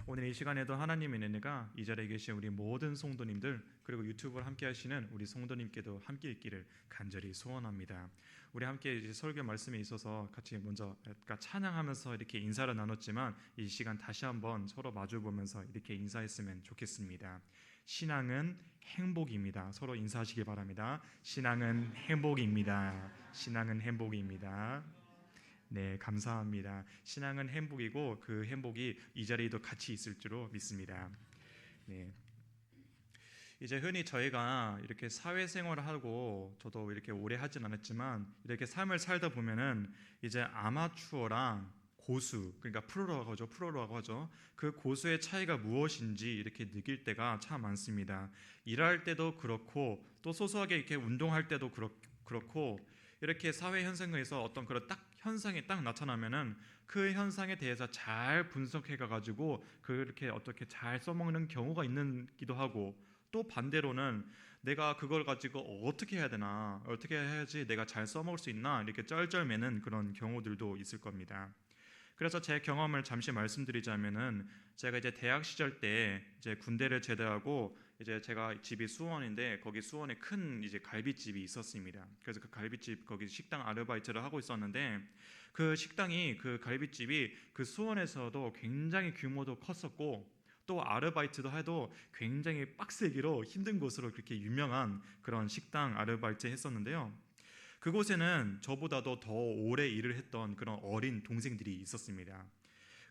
오늘 이 시간에도 하나님의 은혜가 이 자리에 계신 우리 모든 성도님들 그리고 유튜브를 함께 하시는 우리 성도님께도 함께 있기를 간절히 소원합니다. 우리 함께 이제 설교 말씀에 있어서 같이 먼저 찬양하면서 이렇게 인사를 나눴지만 이 시간 다시 한번 서로 마주 보면서 이렇게 인사했으면 좋겠습니다. 신앙은 행복입니다. 서로 인사하시기 바랍니다. 신앙은 행복입니다. 신앙은 행복입니다. 네, 감사합니다. 신앙은 행복이고 그 행복이 이 자리에도 같이 있을 줄로 믿습니다. 네. 이제 흔히 저희가 이렇게 사회생활을 하고 저도 이렇게 오래 하진 않았지만 이렇게 삶을 살다 보면은 이제 아마추어랑 고수, 그러니까 프로라고 하죠. 그 고수의 차이가 무엇인지 이렇게 느낄 때가 참 많습니다. 일할 때도 그렇고 또 소소하게 이렇게 운동할 때도 그렇고 이렇게 사회 현상에서 어떤 그런 딱 현상이 딱 나타나면은 그 현상에 대해서 잘 분석해 가지고 그렇게 어떻게 잘 써먹는 경우가 있기도 하고 또 반대로는 내가 그걸 가지고 어떻게 해야 되나 어떻게 해야지 내가 잘 써먹을 수 있나 이렇게 쩔쩔매는 그런 경우들도 있을 겁니다. 그래서 제 경험을 잠시 말씀드리자면은 제가 이제 대학 시절 때 이제 군대를 제대하고 이제 제가 집이 수원인데 거기 수원에 큰 이제 갈비집이 있었습니다. 그래서 그 갈비집 거기 식당 아르바이트를 하고 있었는데 그 식당이 그 갈비집이 그 수원에서도 굉장히 규모도 컸었고 또 아르바이트도 해도 굉장히 빡세기로 힘든 곳으로 그렇게 유명한 그런 식당 아르바이트 했었는데요. 그곳에는 저보다도 더 오래 일을 했던 그런 어린 동생들이 있었습니다.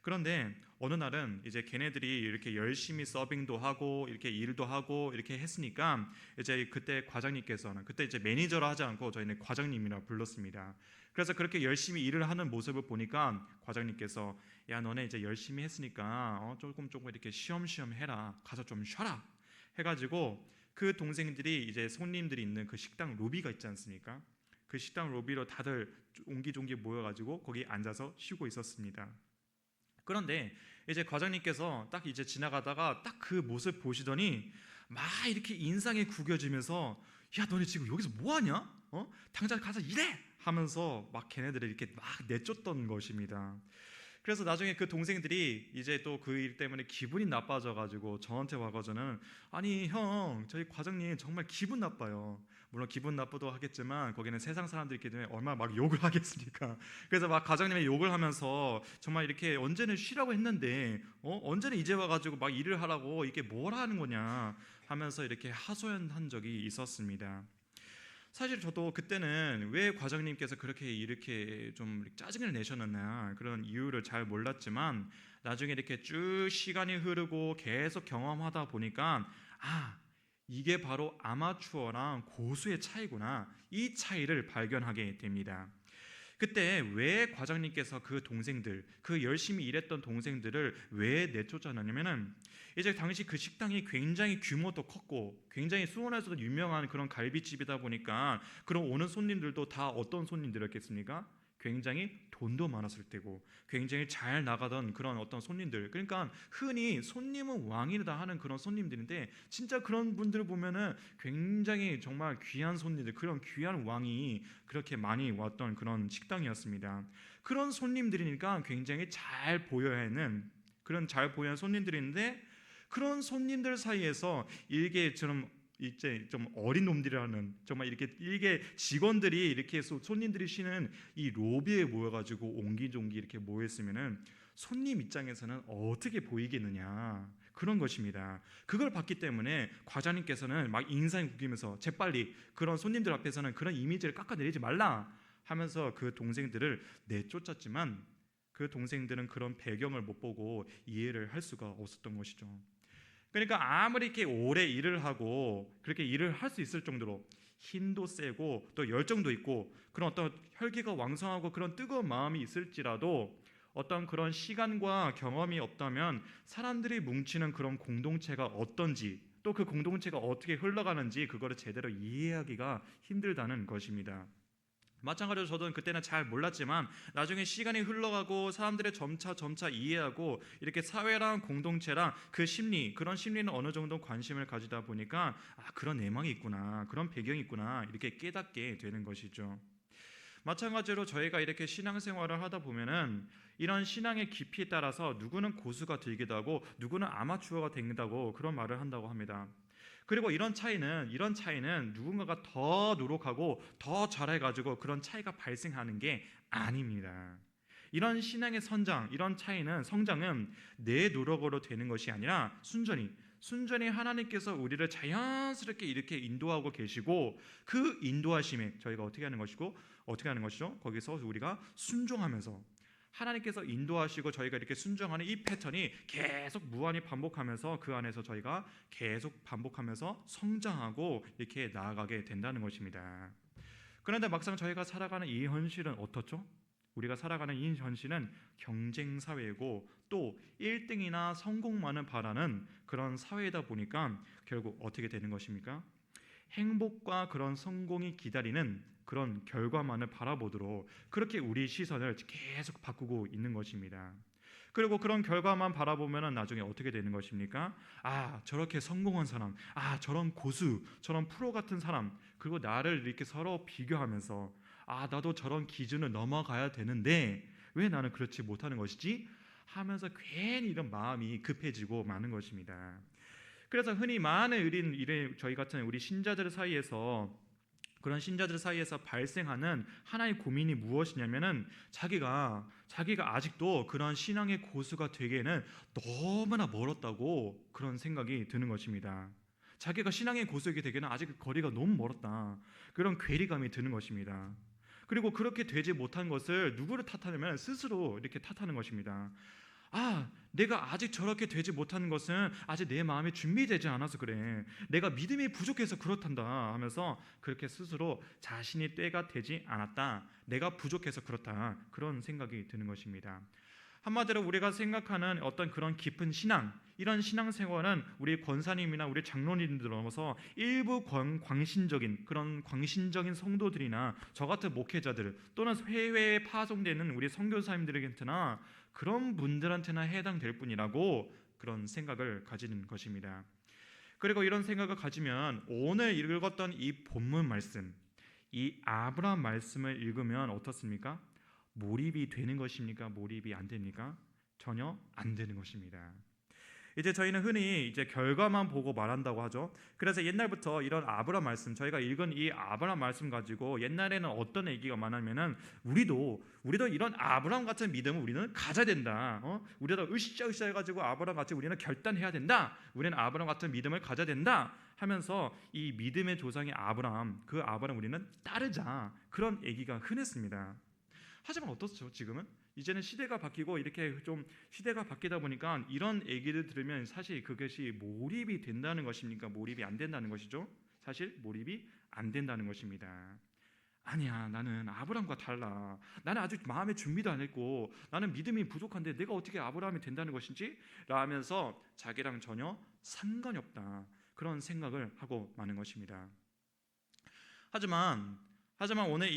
그런데 어느 날은 이제 걔네들이 이렇게 열심히 서빙도 하고 이렇게 일도 하고 이렇게 했으니까 이제 그때 과장님께서는 그때 이제 매니저라 하지 않고 저희는 과장님이라 불렀습니다. 그래서 그렇게 열심히 일을 하는 모습을 보니까 과장님께서 야 너네 이제 열심히 했으니까 조금 이렇게 쉬엄쉬엄 해라 가서 좀 쉬어라 해가지고 그 동생들이 이제 손님들이 있는 그 식당 로비가 있지 않습니까? 그 식당 로비로 다들 옹기종기 모여가지고 거기 앉아서 쉬고 있었습니다. 그런데 이제 과장님께서 딱 이제 지나가다가 딱 그 모습 보시더니 막 이렇게 인상이 구겨지면서 야 너네 지금 여기서 뭐하냐? 당장 가서 일해! 하면서 막 걔네들을 이렇게 막 내쫓던 것입니다. 그래서 나중에 그 동생들이 이제 또 그 일 때문에 기분이 나빠져가지고 저한테 와가지고는 아니 형 저희 과장님 정말 기분 나빠요. 물론 기분 나쁘도 하겠지만 거기는 세상 사람들이 있기 때문에 얼마나 막 욕을 하겠습니까? 그래서 막 과장님의 욕을 하면서 정말 이렇게 언제는 쉬라고 했는데 언제는 이제 와가지고 막 일을 하라고 이게 뭘 하는 거냐 하면서 이렇게 하소연한 적이 있었습니다. 사실 저도 그때는 왜 과장님께서 그렇게 이렇게 좀 짜증을 내셨느냐 그런 이유를 잘 몰랐지만 나중에 이렇게 쭉 시간이 흐르고 계속 경험하다 보니까 이게 바로 아마추어랑 고수의 차이구나 이 차이를 발견하게 됩니다. 그때 왜 과장님께서 그 동생들, 그 열심히 일했던 동생들을 왜 내쫓았냐면은 이제 당시 그 식당이 굉장히 규모도 컸고 굉장히 수원에서도 유명한 그런 갈비집이다 보니까 그런 오는 손님들도 다 어떤 손님들이었겠습니까? 굉장히 돈도 많았을 때고 굉장히 잘 나가던 그런 어떤 손님들, 그러니까 흔히 손님은 왕이다 하는 그런 손님들인데 진짜 그런 분들을 보면은 굉장히 정말 귀한 손님들, 그런 귀한 왕이 그렇게 많이 왔던 그런 식당이었습니다. 그런 손님들이니까 굉장히 잘 보여야 하는 그런 잘 보여야 하는 손님들인데 그런 손님들 사이에서 일개 좀 이제 좀 어린 놈들이라는 정말 이렇게 일개 직원들이 이렇게 손님들이 쉬는 이 로비에 모여가지고 옹기종기 이렇게 모였으면은 손님 입장에서는 어떻게 보이겠느냐 그런 것입니다. 그걸 봤기 때문에 과장님께서는 막 인상이 구기면서 재빨리 그런 손님들 앞에서는 그런 이미지를 깎아내리지 말라 하면서 그 동생들을 내쫓았지만 그 동생들은 그런 배경을 못 보고 이해를 할 수가 없었던 것이죠. 그러니까 아무리 이렇게 오래 일을 하고 그렇게 일을 할 수 있을 정도로 힘도 세고 또 열정도 있고 그런 어떤 혈기가 왕성하고 그런 뜨거운 마음이 있을지라도 어떤 그런 시간과 경험이 없다면 사람들이 뭉치는 그런 공동체가 어떤지 또 그 공동체가 어떻게 흘러가는지 그거를 제대로 이해하기가 힘들다는 것입니다. 마찬가지로 저도 그때는 잘 몰랐지만 나중에 시간이 흘러가고 사람들의 점차 이해하고 이렇게 사회랑 공동체랑 그 심리, 그런 심리는 어느 정도 관심을 가지다 보니까 그런 내막이 있구나, 그런 배경이 있구나 이렇게 깨닫게 되는 것이죠. 마찬가지로 저희가 이렇게 신앙생활을 하다 보면은 이런 신앙의 깊이에 따라서 누구는 고수가 되기도 하고 누구는 아마추어가 된다고 그런 말을 한다고 합니다. 그리고 이런 차이는 누군가가 더 노력하고 더 잘해가지고 그런 차이가 발생하는 게 아닙니다. 이런 신앙의 이런 차이는 성장은 내 노력으로 되는 것이 아니라 순전히 하나님께서 우리를 자연스럽게 이렇게 인도하고 계시고 그 인도하심에 저희가 어떻게 하는 것이죠? 거기서 우리가 순종하면서 하나님께서 인도하시고 저희가 이렇게 순종하는 이 패턴이 계속 무한히 반복하면서 그 안에서 저희가 계속 반복하면서 성장하고 이렇게 나아가게 된다는 것입니다. 그런데 막상 저희가 살아가는 이 현실은 어떻죠? 우리가 살아가는 이 현실은 경쟁 사회이고 또 1등이나 성공만을 바라는 그런 사회이다 보니까 결국 어떻게 되는 것입니까? 행복과 그런 성공이 기다리는 그런 결과만을 바라보도록 그렇게 우리 시선을 계속 바꾸고 있는 것입니다. 그리고 그런 결과만 바라보면 나중에 어떻게 되는 것입니까? 저렇게 성공한 사람, 저런 고수, 저런 프로 같은 사람, 그리고 나를 이렇게 서로 비교하면서 나도 저런 기준을 넘어가야 되는데 왜 나는 그렇지 못하는 것이지? 하면서 괜히 이런 마음이 급해지고 마는 것입니다. 그래서 흔히 많은 저희 같은 우리 그런 신자들 사이에서 발생하는 하나의 고민이 무엇이냐면은 자기가 아직도 그런 신앙의 고수가 되기에는 너무나 멀었다고 그런 생각이 드는 것입니다. 자기가 신앙의 고수가 되기에는 아직 거리가 너무 멀었다. 그런 괴리감이 드는 것입니다. 그리고 그렇게 되지 못한 것을 누구를 탓하냐면 스스로 이렇게 탓하는 것입니다. 내가 아직 저렇게 되지 못하는 것은 아직 내 마음이 준비되지 않아서 그래. 내가 믿음이 부족해서 그렇단다 하면서 그렇게 스스로 자신이 때가 되지 않았다. 내가 부족해서 그렇다. 그런 생각이 드는 것입니다. 한마디로 우리가 생각하는 어떤 그런 깊은 이런 신앙생활은 우리 권사님이나 우리 장로님들 넘어서 일부 그런 광신적인 성도들이나 저 같은 목회자들 또는 해외에 파송되는 우리 선교사님들에게나 그런 분들한테나 해당될 뿐이라고 그런 생각을 가지는 것입니다. 그리고 이런 생각을 가지면 오늘 읽었던 이 본문 말씀, 이 아브라함 말씀을 읽으면 어떻습니까? 몰입이 되는 것입니까? 몰입이 안 됩니까? 전혀 안 되는 것입니다. 이제 저희는 흔히 이제 결과만 보고 말한다고 하죠. 그래서 옛날부터 이런 아브라함 말씀, 저희가 읽은 이 아브라함 말씀 가지고 옛날에는 어떤 얘기가 많으면은 우리도 이런 아브라함 같은 믿음을 우리는 가져야 된다. 우리도 으쌰으쌰 해가지고 아브라함 같이 우리는 결단해야 된다. 우리는 아브라함 같은 믿음을 가져야 된다. 하면서 이 믿음의 조상의 그 아브라함 우리는 따르자. 그런 얘기가 흔했습니다. 하지만 어떻죠? 지금은 이제는 시대가 바뀌고 이렇게 좀 시대가 바뀌다 보니까 이런 얘기를 들으면 사실 그것이 몰입이 된다는 것입니까? 몰입이 안 된다는 것이죠. 사실 몰입이 안 된다는 것입니다. 아니야, 나는 아브라함과 달라. 나는 아직 마음의 준비도 안 했고 나는 믿음이 부족한데 내가 어떻게 아브라함이 된다는 것인지? 라면서 자기랑 전혀 상관이 없다. 그런 생각을 하고 마는 것입니다. 하지만 오늘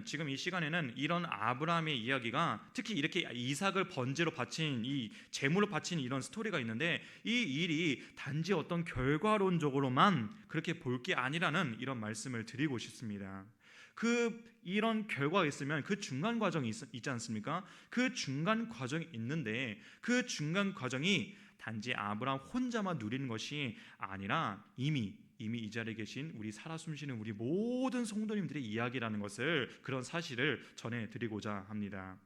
지금 이 시간에는 이런 아브라함의 이야기가 특히 이렇게 이삭을 번제로 바친 이 제물로 바친 이런 스토리가 있는데 이 일이 단지 어떤 결과론적으로만 그렇게 볼 게 아니라는 이런 말씀을 드리고 싶습니다. 이런 결과가 있으면 그 중간 과정이 있지 않습니까? 그 중간 과정이 있는데 그 중간 과정이 단지 아브라함 혼자만 누리는 것이 아니라 이미 이 자리에 계신 우리 살아 숨쉬는 우리 모든 성도님들의 이야기라는 그런 사실을 전해드리고자 합니다.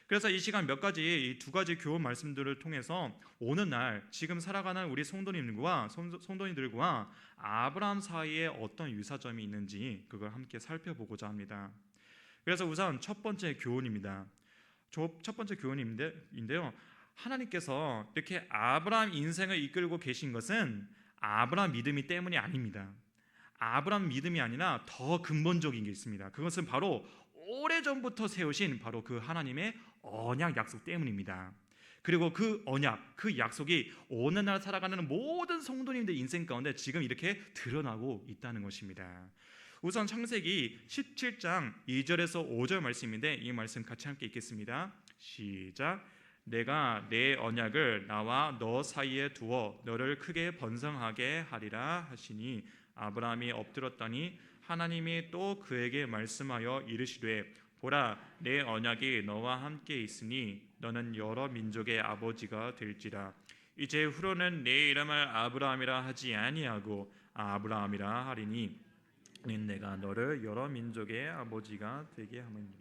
그래서 이 시간 이 두 가지 교훈 말씀들을 통해서 오늘날 지금 살아가는 우리 성도님들과 아브라함 사이에 어떤 유사점이 있는지 그걸 함께 살펴보고자 합니다. 그래서 우선 첫 번째 교훈입니다. 첫 번째 교훈인데요. 하나님께서 이렇게 아브라함 인생을 이끌고 계신 것은 아브라함 믿음이 때문이 아닙니다. 아브라함 믿음이 아니라 더 근본적인 게 있습니다. 그것은 바로 오래전부터 세우신 바로 그 하나님의 언약 약속 때문입니다. 그리고 그 언약, 그 약속이 오늘날 살아가는 모든 성도님들 인생 가운데 지금 이렇게 드러나고 있다는 것입니다. 우선 창세기 17장 2절에서 5절 말씀인데 이 말씀 같이 함께 읽겠습니다. 시작. 내가 내 언약을 나와 너 사이에 두어 너를 크게 번성하게 하리라 하시니 아브라함이 엎드렸더니 하나님이 또 그에게 말씀하여 이르시되 보라 내 언약이 너와 함께 있으니 너는 여러 민족의 아버지가 될지라. 이제 후로는 내 이름을 아브라함이라 하지 아니하고 아브라함이라 하리니 내가 너를 여러 민족의 아버지가 되게 하느니라.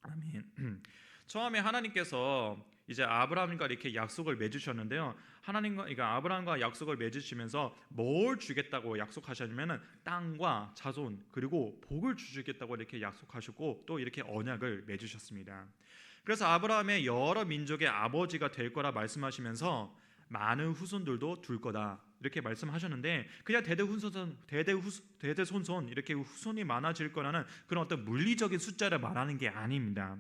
아멘. 처음에 하나님께서 이제 아브라함과 이렇게 약속을 맺으셨는데요. 하나님과 그러니까 아브라함과 약속을 맺으시면서 뭘 주겠다고 약속하셨냐면은 땅과 자손 그리고 복을 주시겠다고 이렇게 약속하셨고 또 이렇게 언약을 맺으셨습니다. 그래서 아브라함의 여러 민족의 아버지가 될 거라 말씀하시면서 많은 후손들도 둘 거다 이렇게 말씀하셨는데 그냥 대대손손 이렇게 후손이 많아질 거라는 그런 어떤 물리적인 숫자를 말하는 게 아닙니다.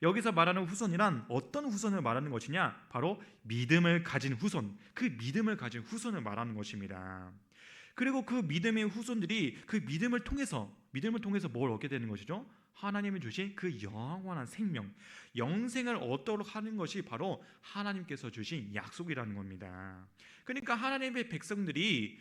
여기서 말하는 후손이란 어떤 후손을 말하는 것이냐? 바로 믿음을 가진 후손, 그 믿음을 가진 후손을 말하는 것입니다. 그리고 그 믿음의 후손들이 그 믿음을 통해서 뭘 얻게 되는 것이죠? 하나님이 주신 그 영원한 생명, 영생을 얻도록 하는 것이 바로 하나님께서 주신 약속이라는 겁니다. 그러니까 하나님의 백성들이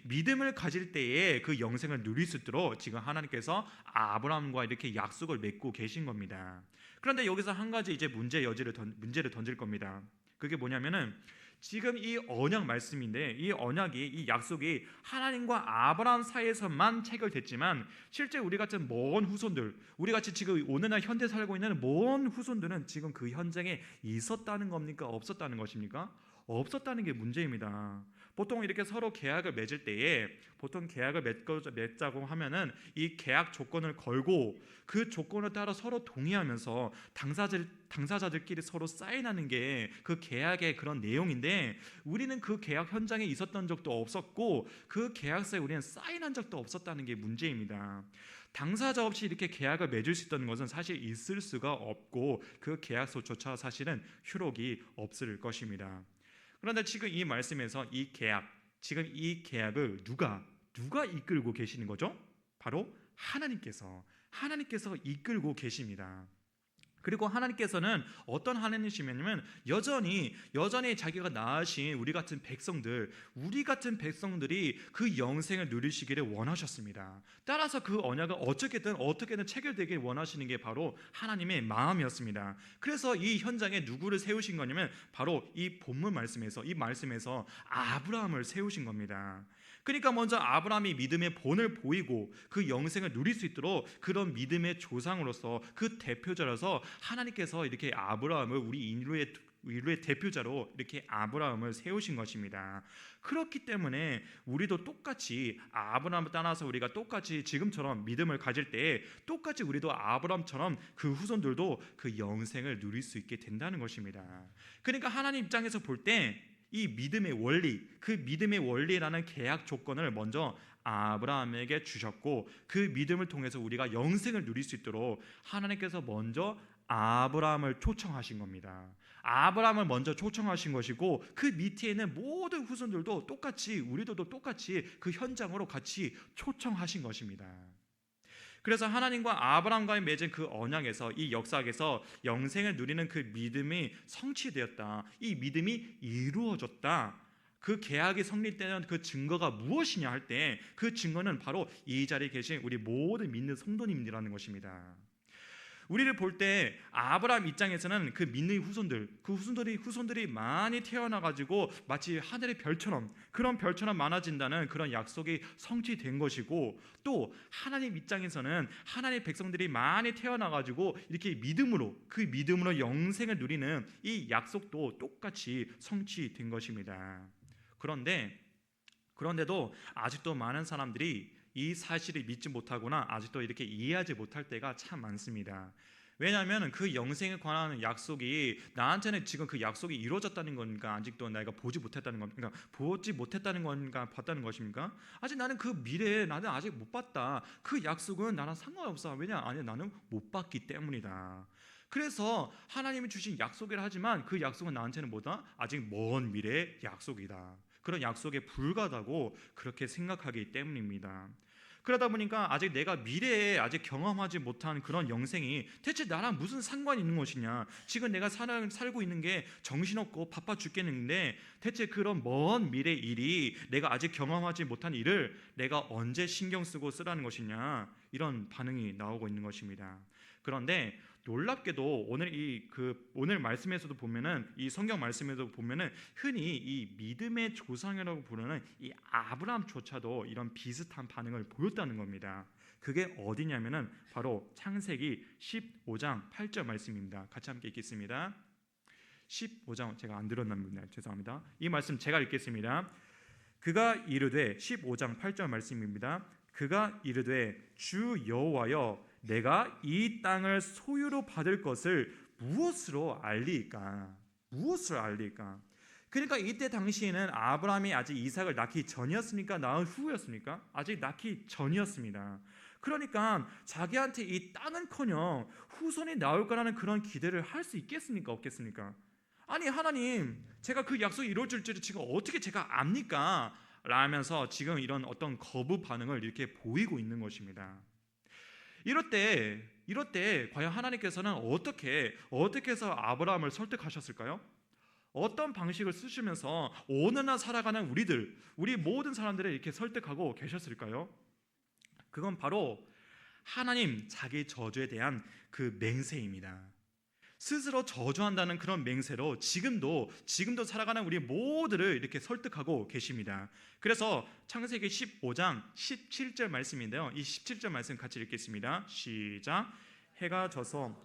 믿음을 가질 때에 그 영생을 누릴 수 있도록 지금 하나님께서 아브라함과 이렇게 약속을 맺고 계신 겁니다. 그런데 여기서 한 가지 이제 문제를 던질 겁니다. 그게 뭐냐면은 지금 이 언약 말씀인데 이 언약이 이 약속이 하나님과 아브라함 사이에서만 체결됐지만 실제 우리 같은 먼 후손들, 우리 같이 지금 오늘날 현대 살고 있는 먼 후손들은 지금 그 현장에 있었다는 겁니까? 없었다는 것입니까? 없었다는 게 문제입니다. 보통 이렇게 서로 계약을 맺을 때에 보통 계약을 맺자고 하면은 이 계약 조건을 걸고 그 조건을 따라 서로 동의하면서 당사자들끼리 서로 사인하는 게 그 계약의 그런 내용인데 우리는 그 계약 현장에 있었던 적도 없었고 그 계약서에 우리는 사인한 적도 없었다는 게 문제입니다. 당사자 없이 이렇게 계약을 맺을 수 있다는 것은 사실 있을 수가 없고 그 계약서조차 사실은 효력이 없을 것입니다. 그런데 지금 이 말씀에서 이 계약을 누가 이끌고 계시는 거죠? 바로 하나님께서 이끌고 계십니다. 그리고 하나님께서는 어떤 하나님이시냐면 여전히 자기가 낳으신 우리 같은 백성들이 그 영생을 누리시기를 원하셨습니다. 따라서 그 언약을 어떻게든 체결되길 원하시는 게 바로 하나님의 마음이었습니다. 그래서 이 현장에 누구를 세우신 거냐면 바로 이 본문 말씀에서 아브라함을 세우신 겁니다. 그러니까 먼저 아브라함이 믿음의 본을 보이고 그 영생을 누릴 수 있도록 그런 믿음의 조상으로서 그 대표자로서 하나님께서 이렇게 아브라함을 우리 인류의 대표자로 이렇게 아브라함을 세우신 것입니다. 그렇기 때문에 우리도 똑같이 아브라함을 따라서 우리가 똑같이 지금처럼 믿음을 가질 때에 똑같이 우리도 아브라함처럼 그 후손들도 그 영생을 누릴 수 있게 된다는 것입니다. 그러니까 하나님 입장에서 볼 때 이 믿음의 원리, 그 믿음의 원리라는 계약 조건을 먼저 아브라함에게 주셨고 그 믿음을 통해서 우리가 영생을 누릴 수 있도록 하나님께서 먼저 아브라함을 초청하신 겁니다. 아브라함을 먼저 초청하신 것이고 그 밑에 있는 모든 후손들도 우리도 똑같이 그 현장으로 같이 초청하신 것입니다. 그래서 하나님과 아브라함과의 맺은 그 언약에서 이 역사에서 영생을 누리는 그 믿음이 성취되었다. 이 믿음이 이루어졌다. 그 계약이 성립되는 그 증거가 무엇이냐 할 때 그 증거는 바로 이 자리에 계신 우리 모든 믿는 성도님이라는 것입니다. 우리를 볼 때 아브라함 입장에서는 그 믿는 후손들이 많이 태어나 가지고 마치 하늘의 그런 별처럼 많아진다는 그런 약속이 성취된 것이고 또 하나님 입장에서는 하나님의 백성들이 많이 태어나 가지고 이렇게 믿음으로 영생을 누리는 이 약속도 똑같이 성취된 것입니다. 그런데도 아직도 많은 사람들이 이 사실을 믿지 못하거나 아직도 이렇게 이해하지 못할 때가 참 많습니다. 왜냐하면 그 영생에 관한 약속이 나한테는 지금 그 약속이 이루어졌다는 건가 아직도 내가 보지 못했다는 건가 봤다는 것입니까? 아직 나는 그 미래에 나는 아직 못 봤다. 그 약속은 나랑 상관없어. 아니 나는 못 봤기 때문이다. 그래서 하나님이 주신 약속이라 하지만 그 약속은 나한테는 뭐다? 아직 먼 미래의 약속이다. 그런 약속에 불과하다고 그렇게 생각하기 때문입니다. 그러다 보니까 아직 내가 미래에 아직 경험하지 못한 그런 영생이 대체 나랑 무슨 상관이 있는 것이냐, 지금 내가 살고 있는 게 정신없고 바빠 죽겠는데 대체 그런 먼 미래 일이, 내가 아직 경험하지 못한 일을 내가 언제 신경 쓰고 쓰라는 것이냐, 이런 반응이 나오고 있는 것입니다. 그런데 놀랍게도 오늘 말씀에서도 보면은, 이 성경 말씀에도 보면은 흔히 이 믿음의 조상이라고 부르는 이 아브라함조차도 이런 비슷한 반응을 보였다는 겁니다. 그게 어디냐면은 바로 창세기 15장 8절 말씀입니다. 같이 함께 읽겠습니다. 15장, 제가 안 들었나봅니다. 죄송합니다. 이 말씀 제가 읽겠습니다. 그가 이르되, 15장 8절 말씀입니다. 그가 이르되 주 여호와여, 내가 이 땅을 소유로 받을 것을 무엇으로 알리까? 무엇으로 알리까? 그러니까 이때 당시에는 아브라함이 아직 이삭을 낳기 전이었습니까? 낳은 후였습니까? 아직 낳기 전이었습니다. 그러니까 자기한테 이 땅은커녕 후손이 나올 거라는 그런 기대를 할 수 있겠습니까? 없겠습니까? 아니 하나님, 제가 그 약속이 이루어질 줄을 지금 어떻게 제가 압니까? 라면서 지금 이런 어떤 거부 반응을 이렇게 보이고 있는 것입니다. 이럴 때 과연 하나님께서는 어떻게 해서 아브라함을 설득하셨을까요? 어떤 방식을 쓰시면서 오늘날 살아가는 우리 모든 사람들을 이렇게 설득하고 계셨을까요? 그건 바로 하나님 자기 저주에 대한 그 맹세입니다. 스스로 저주한다는 그런 맹세로 지금도 살아가는 우리 모두를 이렇게 설득하고 계십니다. 그래서 창세기 15장 17절 말씀인데요, 이 17절 말씀 같이 읽겠습니다. 시작. 해가 져서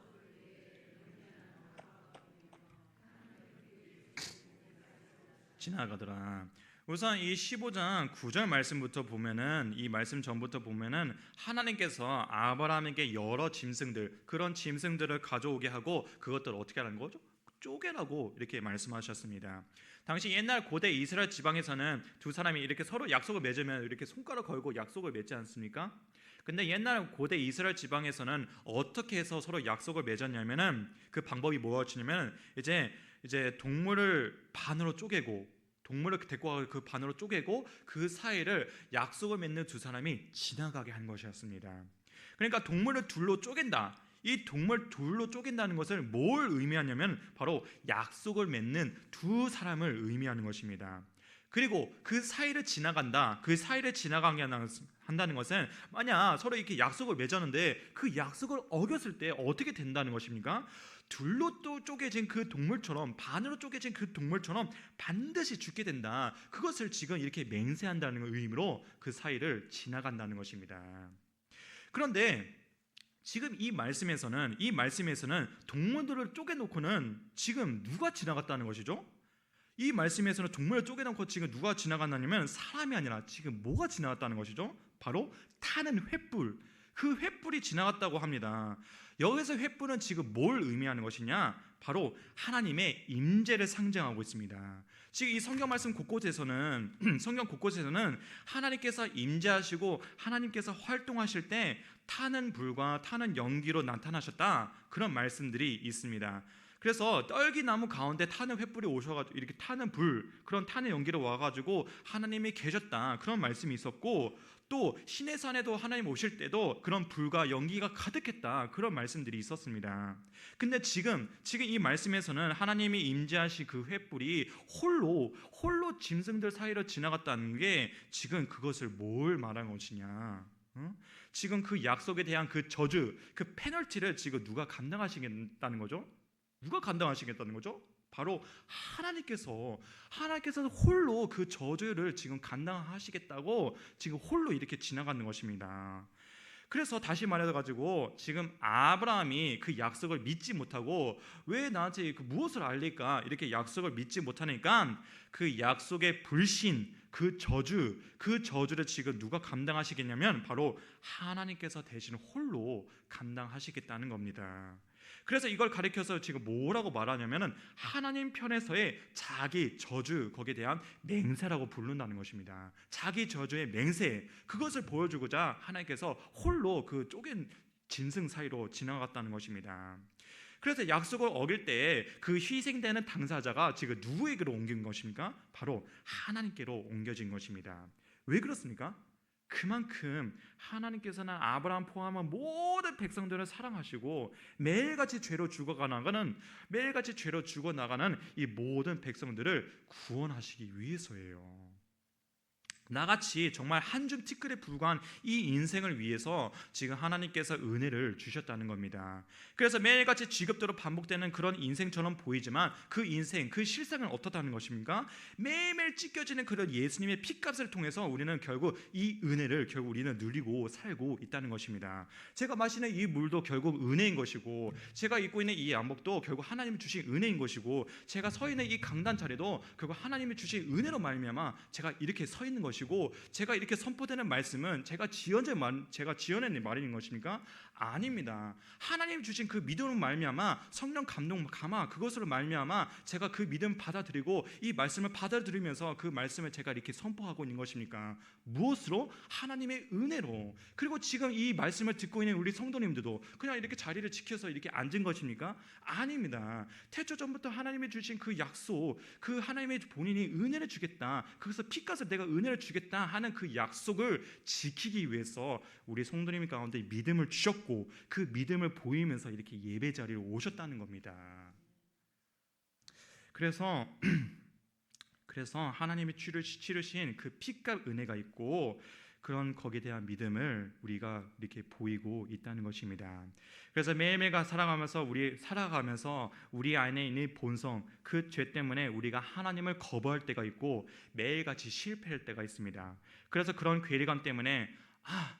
지나가더라. 우선 이 15장 9절 말씀부터 보면은, 이 말씀 전부터 보면은 하나님께서 아브라함에게 여러 짐승들, 그런 짐승들을 가져오게 하고 그것들을 어떻게 하는 거죠? 쪼개라고 이렇게 말씀하셨습니다. 당시 옛날 고대 이스라엘 지방에서는 두 사람이 이렇게 서로 약속을 맺으면 이렇게 손가락 걸고 약속을 맺지 않습니까? 근데 옛날 고대 이스라엘 지방에서는 어떻게 해서 서로 약속을 맺었냐면은, 그 방법이 뭐였냐면 이제 동물을 반으로 쪼개고, 동물을 데리고 와서 그 반으로 쪼개고 그 사이를 약속을 맺는 두 사람이 지나가게 한 것이었습니다. 그러니까 동물을 둘로 쪼갠다. 이 동물 둘로 쪼갠다는 것을 뭘 의미하냐면 바로 약속을 맺는 두 사람을 의미하는 것입니다. 그리고 그 사이를 지나간다. 그 사이를 지나가게 한다는 것은 만약 서로 이렇게 약속을 맺었는데 그 약속을 어겼을 때 어떻게 된다는 것입니까? 둘로 또 쪼개진 그 동물처럼, 반으로 쪼개진 그 동물처럼 반드시 죽게 된다. 그것을 지금 이렇게 맹세한다는 의미로 그 사이를 지나간다는 것입니다. 그런데 지금 이 말씀에서는 동물들을 쪼개놓고는 지금 누가 지나갔다는 것이죠? 이 말씀에서는 동물을 쪼개놓고 지금 누가 지나갔냐면 사람이 아니라 지금 뭐가 지나갔다는 것이죠? 바로 타는 횃불, 그 횃불이 지나갔다고 합니다. 여기서 횃불은 지금 뭘 의미하는 것이냐? 바로 하나님의 임재를 상징하고 있습니다. 지금 이 성경 말씀 곳곳에서는 성경 곳곳에서는 하나님께서 임재하시고 하나님께서 활동하실 때 타는 불과 타는 연기로 나타나셨다, 그런 말씀들이 있습니다. 그래서 떨기나무 가운데 타는 횃불이 오셔가지고 이렇게 타는 불, 그런 타는 연기로 와가지고 하나님이 계셨다, 그런 말씀이 있었고, 또 시내산에도 하나님 오실 때도 그런 불과 연기가 가득했다, 그런 말씀들이 있었습니다. 근데 지금 이 말씀에서는 하나님이 임재하신 그 횃불이 홀로 짐승들 사이로 지나갔다는 게 지금 그것을 뭘 말하는 것이냐? 지금 그 약속에 대한 그 저주, 그 페널티를 지금 누가 감당하시겠다는 거죠? 누가 감당하시겠다는 거죠? 바로 하나님께서 홀로 그 저주를 지금 감당하시겠다고 지금 홀로 이렇게 지나가는 것입니다. 그래서 다시 말해가지고 지금 아브라함이 그 약속을 믿지 못하고, 왜 나한테 그 무엇을 알릴까, 이렇게 약속을 믿지 못하니까 그 약속의 불신, 그 저주를 지금 누가 감당하시겠냐면 바로 하나님께서 대신 홀로 감당하시겠다는 겁니다. 그래서 이걸 가리켜서 지금 뭐라고 말하냐면은 하나님 편에서의 자기 저주, 거기에 대한 맹세라고 부른다는 것입니다. 자기 저주의 맹세, 그것을 보여주고자 하나님께서 홀로 그 쪼갠 짐승 사이로 지나갔다는 것입니다. 그래서 약속을 어길 때 그 희생되는 당사자가 지금 누구에게로 옮긴 것입니까? 바로 하나님께로 옮겨진 것입니다. 왜 그렇습니까? 그만큼 하나님께서는 아브라함 포함한 모든 백성들을 사랑하시고 매일같이 죄로 죽어나가는 이 모든 백성들을 구원하시기 위해서예요. 나같이 정말 한 줌 티끌에 불과한 이 인생을 위해서 지금 하나님께서 은혜를 주셨다는 겁니다. 그래서 매일같이 지겹도록 반복되는 그런 인생처럼 보이지만 그 인생, 그 실상은 어떻다는 것입니까? 매일매일 찢겨지는 그런 예수님의 피값을 통해서 우리는 결국 이 은혜를 우리는 누리고 살고 있다는 것입니다. 제가 마시는 이 물도 결국 은혜인 것이고, 제가 입고 있는 이 양복도 결국 하나님이 주신 은혜인 것이고, 제가 서 있는 이 강단 자리도 결국 하나님이 주신 은혜로 말미암아 제가 이렇게 서 있는 것이고, 제가 이렇게 선포되는 말씀은 제가 지어낸 말인 것입니까? 아닙니다. 하나님 주신 그 믿음으로 말미암아, 성령 감동 감화 그것으로 말미암아 제가 그 믿음 받아들이고 이 말씀을 받아들이면서 그 말씀을 제가 이렇게 선포하고 있는 것입니까? 무엇으로? 하나님의 은혜로. 그리고 지금 이 말씀을 듣고 있는 우리 성도님들도 그냥 이렇게 자리를 지켜서 이렇게 앉은 것입니까? 아닙니다. 태초 전부터 하나님이 주신 그 약속, 그 하나님의 본인이 은혜를 주겠다, 그래서 피값을 내가 은혜를 주겠다 하는 그 약속을 지키기 위해서 우리 성도님 가운데 믿음을 주셨고, 그 믿음을 보이면서 이렇게 예배 자리에 오셨다는 겁니다. 그래서 하나님이 치르신 그 피값 은혜가 있고, 그런 거기에 대한 믿음을 우리가 이렇게 보이고 있다는 것입니다. 그래서 매일매일 살아가면서 우리 안에 있는 본성, 그 죄 때문에 우리가 하나님을 거부할 때가 있고 매일같이 실패할 때가 있습니다. 그래서 그런 괴리감 때문에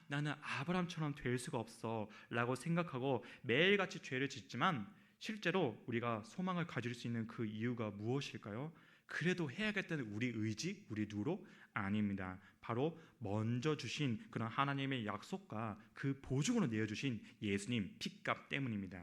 나는 아브라함처럼 될 수가 없어 라고 생각하고 매일같이 죄를 짓지만, 실제로 우리가 소망을 가질 수 있는 그 이유가 무엇일까요? 그래도 해야겠다는 우리 의지, 우리 누로? 아닙니다. 바로 먼저 주신 그런 하나님의 약속과 그 보증으로 내어주신 예수님 피값 때문입니다.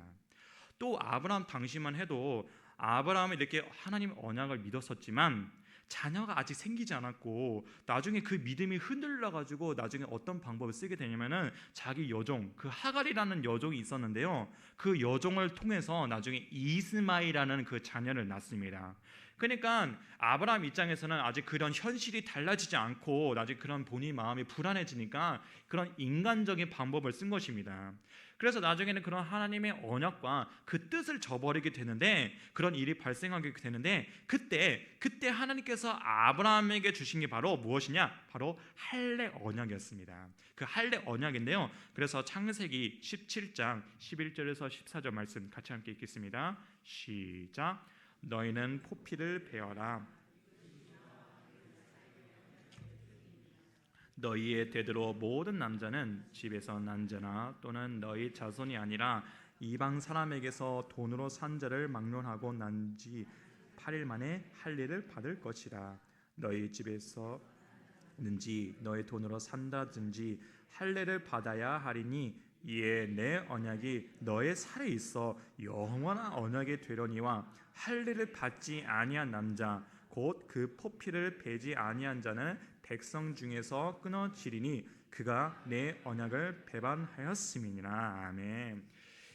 또 아브라함 당시만 해도 아브라함은 이렇게 하나님 언약을 믿었었지만 자녀가 아직 생기지 않았고, 나중에 그 믿음이 흔들려가지고 나중에 어떤 방법을 쓰게 되냐면은 자기 여종, 그 하갈이라는 여종이 있었는데요, 그 여종을 통해서 나중에 이스마엘이라는 그 자녀를 낳습니다. 그러니까 아브라함 입장에서는 아직 그런 현실이 달라지지 않고 아직 그런 본인 마음이 불안해지니까 그런 인간적인 방법을 쓴 것입니다. 그래서 나중에는 그런 하나님의 언약과 그 뜻을 저버리게 되는데, 그런 일이 발생하게 되는데, 그때 하나님께서 아브라함에게 주신 게 바로 무엇이냐? 바로 할례 언약이었습니다. 그 할례 언약인데요, 그래서 창세기 17장 11절에서 14절 말씀 같이 함께 읽겠습니다. 시작. 너희는 포피를 베어라. 너희의 대대로 모든 남자는 집에서 난 자나 또는 너희 자손이 아니라 이방 사람에게서 돈으로 산 자를 막론하고 난 지 8일 만에 할례를 받을 것이라. 너희 집에서 는지 너희 돈으로 산다든지 할례를 받아야 하리니 이에 내 언약이 너의 살에 있어 영원한 언약이 되려니와 할례를 받지 아니한 남자 곧 그 포피를 베지 아니한 자는 백성 중에서 끊어지리니 그가 내 언약을 배반하였음이니라. 아멘.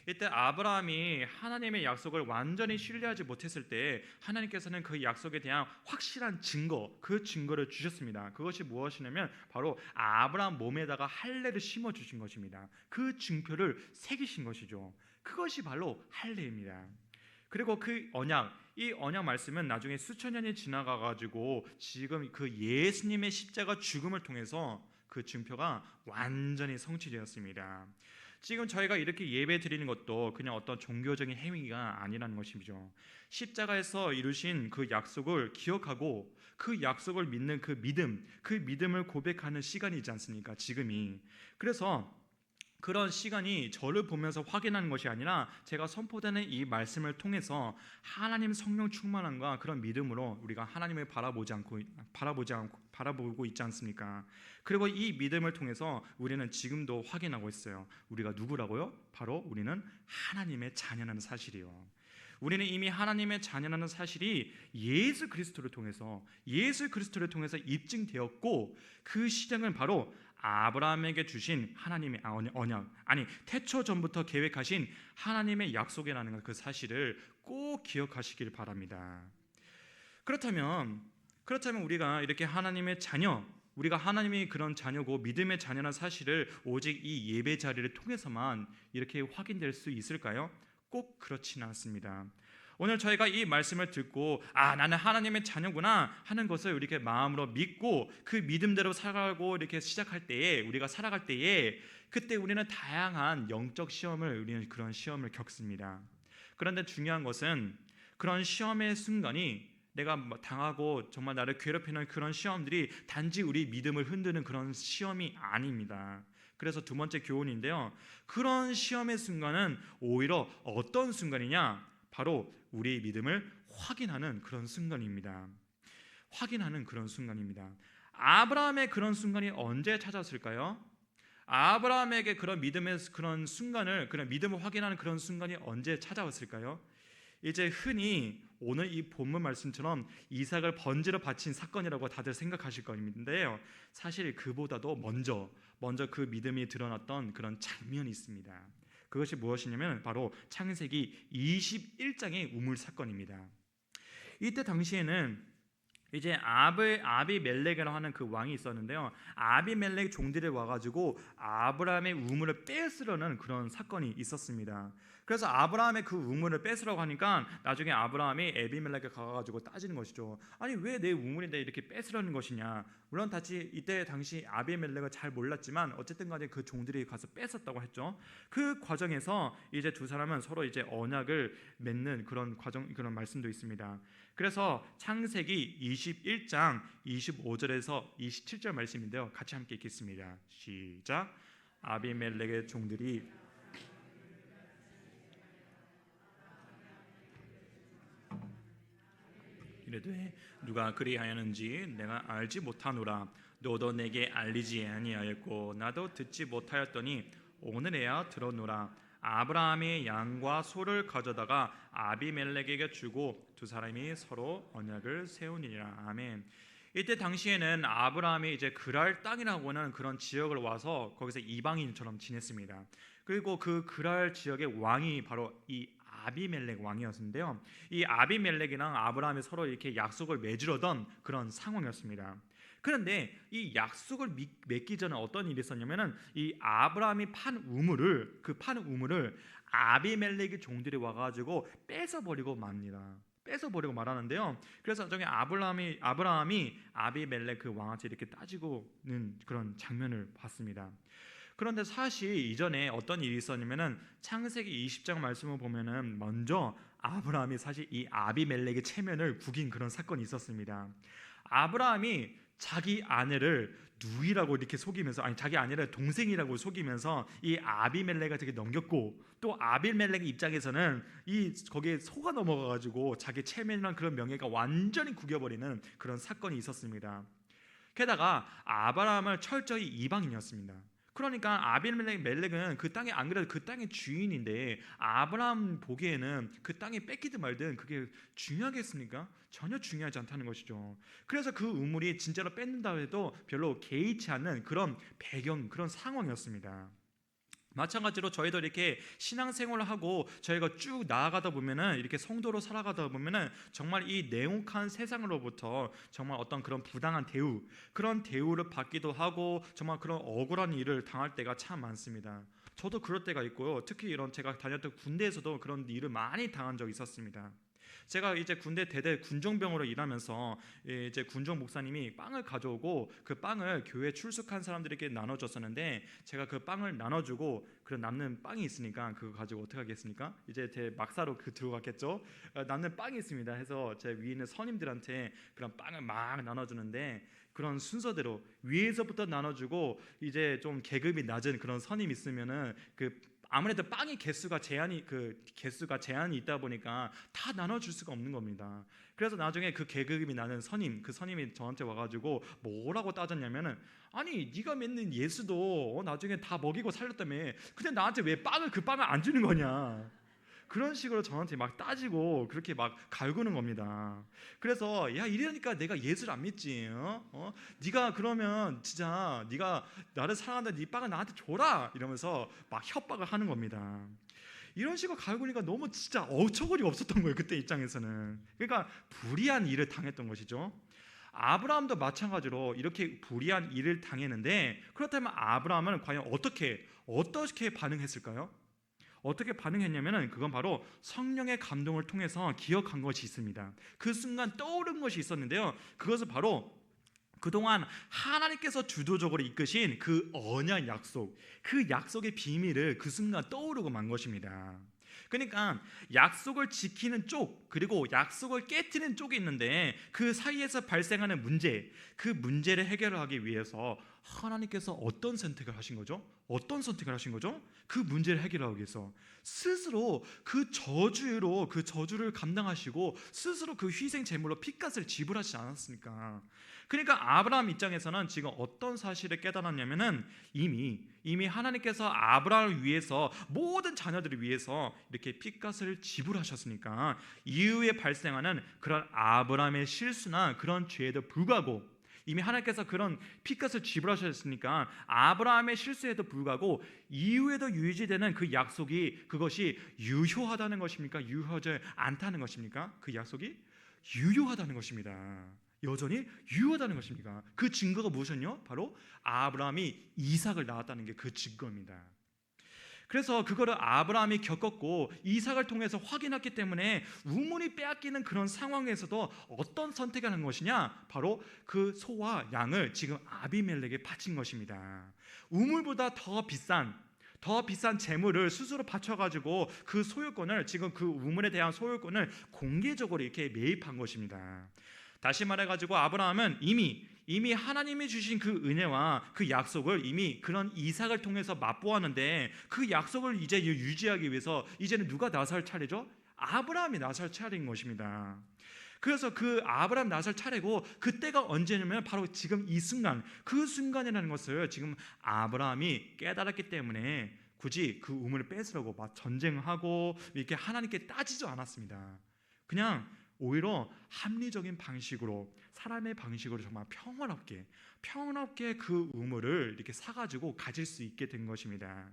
이때 아브라함이 하나님의 약속을 완전히 신뢰하지 못했을 때 하나님께서는 그 약속에 대한 확실한 증거, 그 증거를 주셨습니다. 그것이 무엇이냐면 바로 아브라함 몸에다가 할례를 심어 주신 것입니다. 그 증표를 새기신 것이죠. 그것이 바로 할례입니다. 그리고 그 이 언약 말씀은 나중에 수천 년이 지나가 가지고 지금 그 예수님의 십자가 죽음을 통해서 그 증표가 완전히 성취되었습니다. 지금 저희가 이렇게 예배 드리는 것도 그냥 어떤 종교적인 행위가 아니라는 것이죠. 십자가에서 이루신 그 약속을 기억하고 그 약속을 믿는 그 믿음을 고백하는 시간이지 않습니까? 지금이. 그래서 그런 시간이 저를 보면서 확인하는 것이 아니라 제가 선포되는 이 말씀을 통해서 하나님 성령 충만함과 그런 믿음으로 우리가 하나님을 바라보고 있지 않습니까? 그리고 이 믿음을 통해서 우리는 지금도 확인하고 있어요. 우리가 누구라고요? 바로 우리는 하나님의 자녀라는 사실이요. 우리는 이미 하나님의 자녀라는 사실이 예수 그리스도를 통해서 입증되었고, 그 시작은 바로 아브라함에게 주신 하나님의 언약, 태초 전부터 계획하신 하나님의 약속이라는 그 사실을 꼭 기억하시길 바랍니다. 그렇다면 우리가 이렇게 하나님의 자녀, 우리가 하나님이 그런 자녀고 믿음의 자녀라는 사실을 오직 이 예배 자리를 통해서만 이렇게 확인될 수 있을까요? 꼭 그렇지는 않습니다. 오늘 저희가 이 말씀을 듣고 나는 하나님의 자녀구나 하는 것을 이렇게 마음으로 믿고 그 믿음대로 살아가고 이렇게 시작할 때에, 우리가 살아갈 때에, 그때 우리는 다양한 영적 시험을, 우리는 그런 시험을 겪습니다. 그런데 중요한 것은 그런 시험의 순간이, 내가 당하고 정말 나를 괴롭히는 그런 시험들이 단지 우리 믿음을 흔드는 그런 시험이 아닙니다. 그래서 두 번째 교훈인데요, 그런 시험의 순간은 오히려 어떤 순간이냐, 바로 우리의 믿음을 확인하는 그런 순간입니다. 확인하는 그런 순간입니다. 아브라함의 그런 순간이 언제 찾아왔을까요? 아브라함에게 그런 믿음의 그런 순간을, 그런 믿음을 확인하는 그런 순간이 언제 찾아왔을까요? 이제 흔히 오늘 이 본문 말씀처럼 이삭을 번제로 바친 사건이라고 다들 생각하실 것인데요, 사실 그보다도 먼저 그 믿음이 드러났던 그런 장면이 있습니다. 그것이 무엇이냐면 바로 창세기 21장의 우물 사건입니다. 이때 당시에는 이제 아비멜렉이라고 하는 그 왕이 있었는데요, 아비멜렉 종들이 와가지고 아브라함의 우물을 뺏으려는 그런 사건이 있었습니다. 그래서 아브라함의 그 우물을 뺏으라고 하니까 나중에 아브라함이 아비멜렉에 가가지고 따지는 것이죠. 아니, 왜 내 우물인데 이렇게 뺏으려는 것이냐. 물론 이때 당시 아비멜렉을 잘 몰랐지만 어쨌든 간에 그 종들이 가서 뺏었다고 했죠. 그 과정에서 이제 두 사람은 서로 이제 언약을 맺는 그런 그런 말씀도 있습니다. 그래서 창세기 21장 25절에서 27절 말씀인데요, 같이 함께 읽겠습니다. 시작. 아비멜렉의 종들이 이르되 누가 그리하였는지 내가 알지 못하노라. 너도 내게 알리지 아니하였고 나도 듣지 못하였더니 오늘에야 들었노라. 아브라함이 양과 소를 가져다가 아비멜렉에게 주고 두 사람이 서로 언약을 세우니라. 아멘. 이때 당시에는 아브라함이 이제 그랄 땅이라고 하는 그런 지역을 와서 거기서 이방인처럼 지냈습니다. 그리고 그 그랄 지역의 왕이 바로 이 아비멜렉 왕이었는데요, 이 아비멜렉이랑 아브라함이 서로 이렇게 약속을 맺으려던 그런 상황이었습니다. 그런데 이 약속을 맺기 전에 어떤 일이 있었냐면은 이 아브라함이 판 우물을 아비멜렉의 종들이 와가지고 뺏어버리고 맙니다. 뺏어버리고 말하는데요, 그래서 나중에 아브라함이 아비멜렉 그 왕한테 이렇게 따지고는 그런 장면을 봤습니다. 그런데 사실 이전에 어떤 일이 있었냐면은 창세기 20장 말씀을 보면은 먼저 아브라함이 사실 이 아비멜렉의 체면을 구긴 그런 사건이 있었습니다. 아브라함이 자기 아내를 누이라고 이렇게 속이면서, 아니 자기 아내를 동생이라고 속이면서 이 아비멜렉을 되게 넘겼고, 또 아비멜렉 입장에서는 거기에 속아 넘어가가지고 자기 체면이란 그런 명예가 완전히 구겨버리는 그런 사건이 있었습니다. 게다가 아브라함은 철저히 이방인이었습니다. 그러니까 아비멜렉은 그 땅에, 안 그래도 그 땅의 주인인데 아브라함 보기에는 그 땅이 뺏기든 말든 그게 중요하겠습니까? 전혀 중요하지 않다는 것이죠. 그래서 그 우물이 진짜로 뺏는다 해도 별로 개의치 않는 그런 배경, 그런 상황이었습니다. 마찬가지로 저희도 이렇게 신앙생활을 하고 저희가 쭉 나아가다 보면은, 이렇게 성도로 살아가다 보면은 정말 이 냉혹한 세상으로부터 정말 어떤 그런 부당한 대우, 그런 대우를 받기도 하고 정말 그런 억울한 일을 당할 때가 참 많습니다. 저도 그럴 때가 있고요, 특히 이런 제가 다녔던 군대에서도 그런 일을 많이 당한 적이 있었습니다. 제가 이제 군대 대대 군종병으로 일하면서 이제 군종 목사님이 빵을 가져오고 그 빵을 교회 출석한 사람들에게 나눠줬었는데, 제가 그 빵을 나눠주고 그 남는 빵이 있으니까 그거 가지고 어떻게 하겠습니까? 이제 제 막사로 들고 갔겠죠. 남는 빵이 있습니다 해서 제 위에 있는 선임들한테 그런 빵을 막 나눠주는데, 그런 순서대로 위에서부터 나눠주고 이제 좀 계급이 낮은 그런 선임 있으면은 아무래도 빵의 개수가 제한이 있다 보니까 다 나눠줄 수가 없는 겁니다. 그래서 나중에 그 계급이 나는 그 선임이 저한테 와가지고 뭐라고 따졌냐면은, 아니 네가 믿는 예수도 나중에 다 먹이고 살렸다며, 근데 나한테 왜 그 빵을 안 주는 거냐, 그런 식으로 저한테 막 따지고 그렇게 막 갈구는 겁니다. 그래서 야, 이러니까 내가 예수를 안 믿지. 네가 그러면 진짜 네가 나를 사랑한다, 네 빵을 나한테 줘라 이러면서 막 협박을 하는 겁니다. 이런 식으로 갈구니까 너무 진짜 어처구니가 없었던 거예요, 그때 입장에서는. 그러니까 불의한 일을 당했던 것이죠. 아브라함도 마찬가지로 이렇게 불의한 일을 당했는데, 그렇다면 아브라함은 과연 어떻게 반응했을까요? 어떻게 반응했냐면은 그건 바로 성령의 감동을 통해서 기억한 것이 있습니다. 그 순간 떠오른 것이 있었는데요. 그것은 바로 그동안 하나님께서 주도적으로 이끄신 그 언약 약속, 그 약속의 비밀을 그 순간 떠오르고 만 것입니다. 그러니까 약속을 지키는 쪽, 그리고 약속을 깨트리는 쪽이 있는데, 그 사이에서 발생하는 문제, 그 문제를 해결하기 위해서 하나님께서 어떤 선택을 하신 거죠? 어떤 선택을 하신 거죠? 그 문제를 해결하기 위해서 스스로 그 저주를 감당하시고 스스로 그 희생 제물로 피값을 지불하지 않았습니까? 그러니까 아브라함 입장에서는 지금 어떤 사실을 깨달았냐면은 이미 하나님께서 아브라함을 위해서, 모든 자녀들을 위해서 이렇게 피값을 지불하셨으니까 이후에 발생하는 그런 아브라함의 실수나 그런 죄에도 불구하고, 이미 하나님께서 그런 피값을 지불하셨으니까 아브라함의 실수에도 불구하고 이후에도 유지되는 그 약속이, 그것이 유효하다는 것입니까? 유효하지 않다는 것입니까? 그 약속이 유효하다는 것입니다. 여전히 유효하다는 것입니다. 그 증거가 무엇이었냐? 바로 아브라함이 이삭을 낳았다는 게 그 증거입니다. 그래서 그거를 아브라함이 겪었고 이삭을 통해서 확인했기 때문에 우물이 빼앗기는 그런 상황에서도 어떤 선택을 한 것이냐? 바로 그 소와 양을 지금 아비멜렉에 바친 것입니다. 우물보다 더 비싼 재물을 스스로 바쳐가지고 그 소유권을, 지금 그 우물에 대한 소유권을 공개적으로 이렇게 매입한 것입니다. 다시 말해가지고 아브라함은 이미 하나님이 주신 그 은혜와 그 약속을 이미 그런 이삭을 통해서 맛보았는데, 그 약속을 이제 유지하기 위해서 이제는 누가 나설 차례죠? 아브라함이 나설 차례인 것입니다. 그래서 그 아브라함 나설 차례고, 그때가 언제냐면 바로 지금 이 순간, 그 순간이라는 것을 지금 아브라함이 깨달았기 때문에 굳이 그 우물을 뺏으려고 막 전쟁하고 이렇게 하나님께 따지지 않았습니다. 그냥 오히려 합리적인 방식으로, 사람의 방식으로 정말 평온하게 그 우물을 이렇게 사가지고 가질 수 있게 된 것입니다.